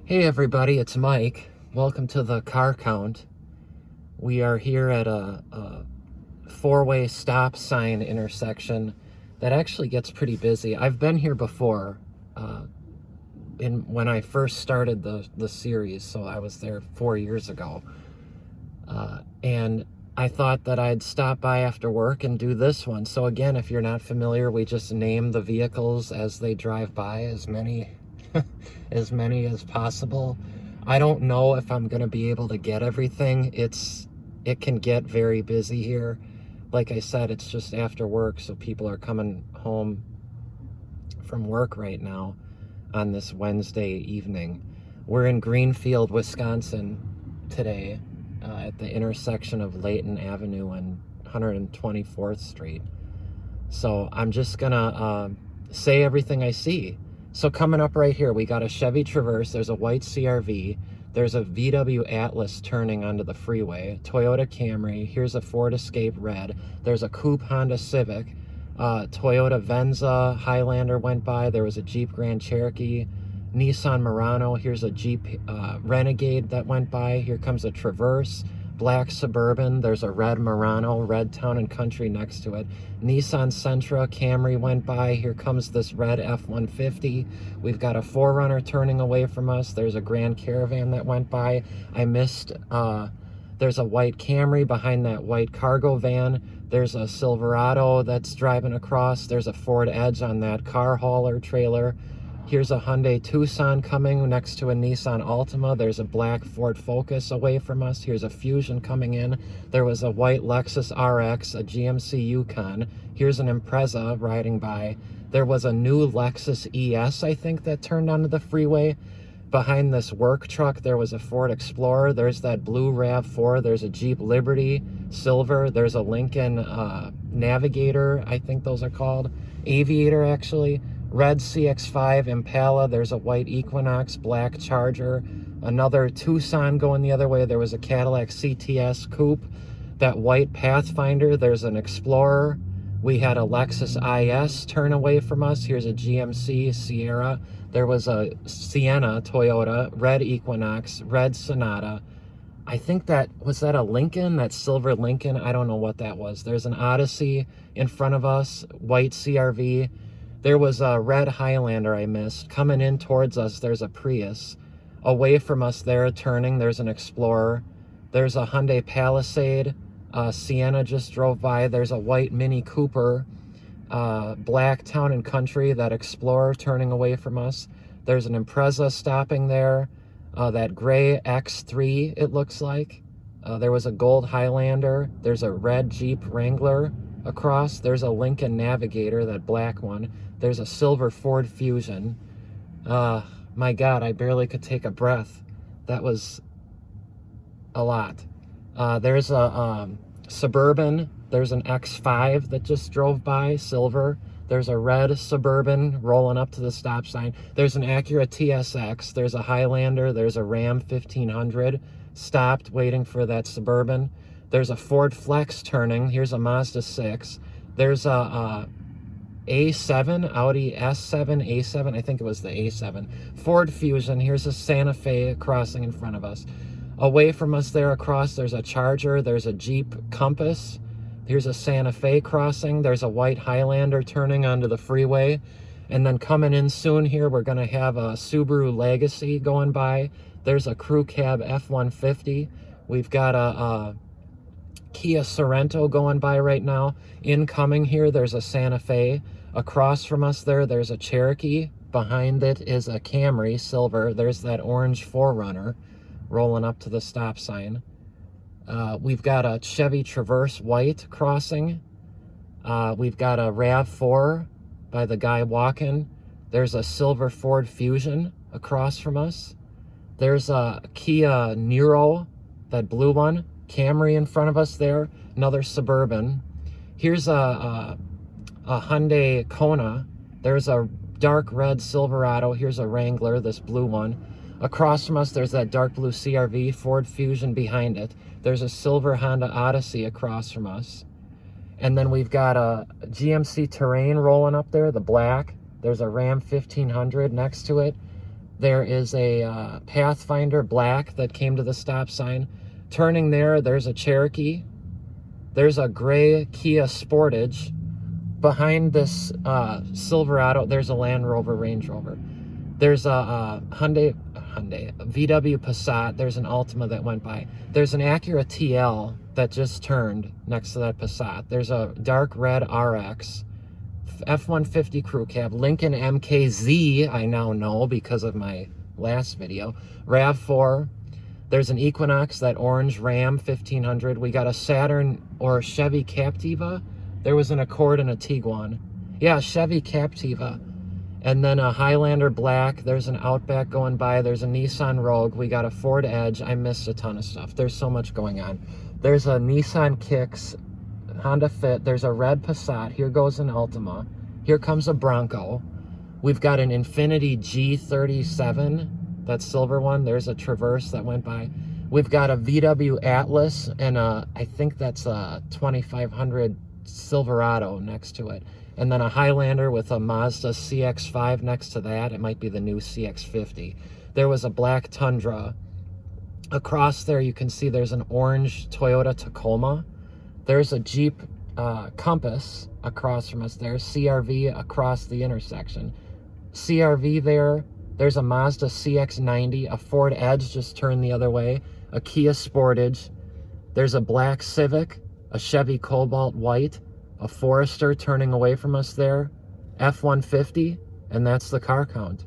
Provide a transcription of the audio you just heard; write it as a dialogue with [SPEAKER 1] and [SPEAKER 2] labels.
[SPEAKER 1] Hey everybody, it's Mike. Welcome to the car count. We are here at a four-way stop sign intersection that actually gets pretty busy. I've been here before when I first started the series, so I was there 4 years ago. And I thought that I'd stop by after work and do this one. So again, if you're not familiar, we just name the vehicles as they drive by, as many as possible. I don't know if I'm gonna be able to get everything. It can get very busy here. Like I said, it's just after work, so people are coming home from work right now on this Wednesday evening. We're in Greenfield, Wisconsin today, at the intersection of Layton Avenue and 124th Street. So I'm just gonna say everything I see. So coming up right here, we got a Chevy Traverse, there's a white CRV, there's a VW Atlas turning onto the freeway, Toyota Camry, here's a Ford Escape Red, there's a coupe Honda Civic, Toyota Venza, Highlander went by, there was a Jeep Grand Cherokee, Nissan Murano, here's a Jeep Renegade that went by, here comes a Traverse, black Suburban, there's a red Murano, red Town and Country next to it, Nissan Sentra, Camry went by, here comes this red F-150, we've got a 4Runner turning away from us, there's a Grand Caravan that went by, I missed, there's a white Camry behind that white cargo van, there's a Silverado that's driving across, there's a Ford Edge on that car hauler trailer, here's a Hyundai Tucson coming next to a Nissan Altima. There's a black Ford Focus away from us. Here's a Fusion coming in. There was a white Lexus RX, a GMC Yukon. Here's an Impreza riding by. There was a new Lexus ES, I think, that turned onto the freeway. Behind this work truck, there was a Ford Explorer. There's that blue RAV4. There's a Jeep Liberty Silver. There's a Lincoln Navigator, I think those are called. Aviator, actually. Red CX-5 Impala, there's a white Equinox, black Charger, another Tucson going the other way, there was a Cadillac CTS Coupe, that white Pathfinder, there's an Explorer, we had a Lexus IS turn away from us, here's a GMC Sierra, there was a Sienna Toyota, red Equinox, red Sonata, I think was that a Lincoln, that silver Lincoln, I don't know what that was, there's an Odyssey in front of us, white CRV, there was a red Highlander I missed. Coming in towards us, there's a Prius. Away from us there, turning, there's an Explorer. There's a Hyundai Palisade. Sienna just drove by. There's a white Mini Cooper. Black Town and Country, that Explorer turning away from us. There's an Impreza stopping there. That gray X3, it looks like. There was a gold Highlander. There's a red Jeep Wrangler across. There's a Lincoln Navigator, that black one. There's a silver Ford Fusion. My God, I barely could take a breath. That was a lot. There's a Suburban. There's an X5 that just drove by, silver. There's a red Suburban rolling up to the stop sign. There's an Acura TSX. There's a Highlander. There's a Ram 1500 stopped waiting for that Suburban. There's a Ford Flex turning. Here's a Mazda 6. There's a A7, Audi S7, A7, I think it was the A7. Ford Fusion, here's a Santa Fe crossing in front of us. Away from us there across, there's a Charger, there's a Jeep Compass. Here's a Santa Fe crossing. There's a white Highlander turning onto the freeway. And then coming in soon here, we're gonna have a Subaru Legacy going by. There's a Crew Cab F-150. We've got a Kia Sorento going by right now. Incoming here, there's a Santa Fe. Across from us there, there's a Cherokee. Behind it is a Camry, silver. There's that orange 4Runner rolling up to the stop sign. We've got a Chevy Traverse white crossing. We've got a RAV4 by the guy walking. There's a silver Ford Fusion across from us. There's a Kia Niro, that blue one. Camry in front of us there, another Suburban. Here's a Hyundai Kona. There's a dark red Silverado. Here's a Wrangler, this blue one. Across from us, there's that dark blue CRV, Ford Fusion behind it. There's a silver Honda Odyssey across from us. And then we've got a GMC Terrain rolling up there, the black. There's a Ram 1500 next to it. There is a Pathfinder black that came to the stop sign. Turning there, there's a Cherokee. There's a gray Kia Sportage. Behind this Silverado, there's a Land Rover Range Rover. There's a Hyundai, VW Passat. There's an Altima that went by. There's an Acura TL that just turned next to that Passat. There's a dark red RX, F-150 crew cab, Lincoln MKZ, I now know because of my last video, RAV4. There's an Equinox, that orange Ram 1500. We got a Saturn or Chevy Captiva. There was an Accord and a Tiguan. Yeah, Chevy Captiva. And then a Highlander black. There's an Outback going by. There's a Nissan Rogue. We got a Ford Edge. I missed a ton of stuff. There's so much going on. There's a Nissan Kicks, Honda Fit. There's a red Passat. Here goes an Altima. Here comes a Bronco. We've got an Infiniti G37, that silver one. There's a Traverse that went by. We've got a VW Atlas and I think that's a 2500 Silverado next to it. And then a Highlander with a Mazda CX-5 next to that. It might be the new CX-50. There was a black Tundra. Across there, you can see there's an orange Toyota Tacoma. There's a Jeep Compass across from us there. CRV across the intersection. CRV there. There's a Mazda CX-90. A Ford Edge just turned the other way. A Kia Sportage. There's a black Civic. A Chevy Cobalt White. A Forester turning away from us there. F-150. And that's the car count.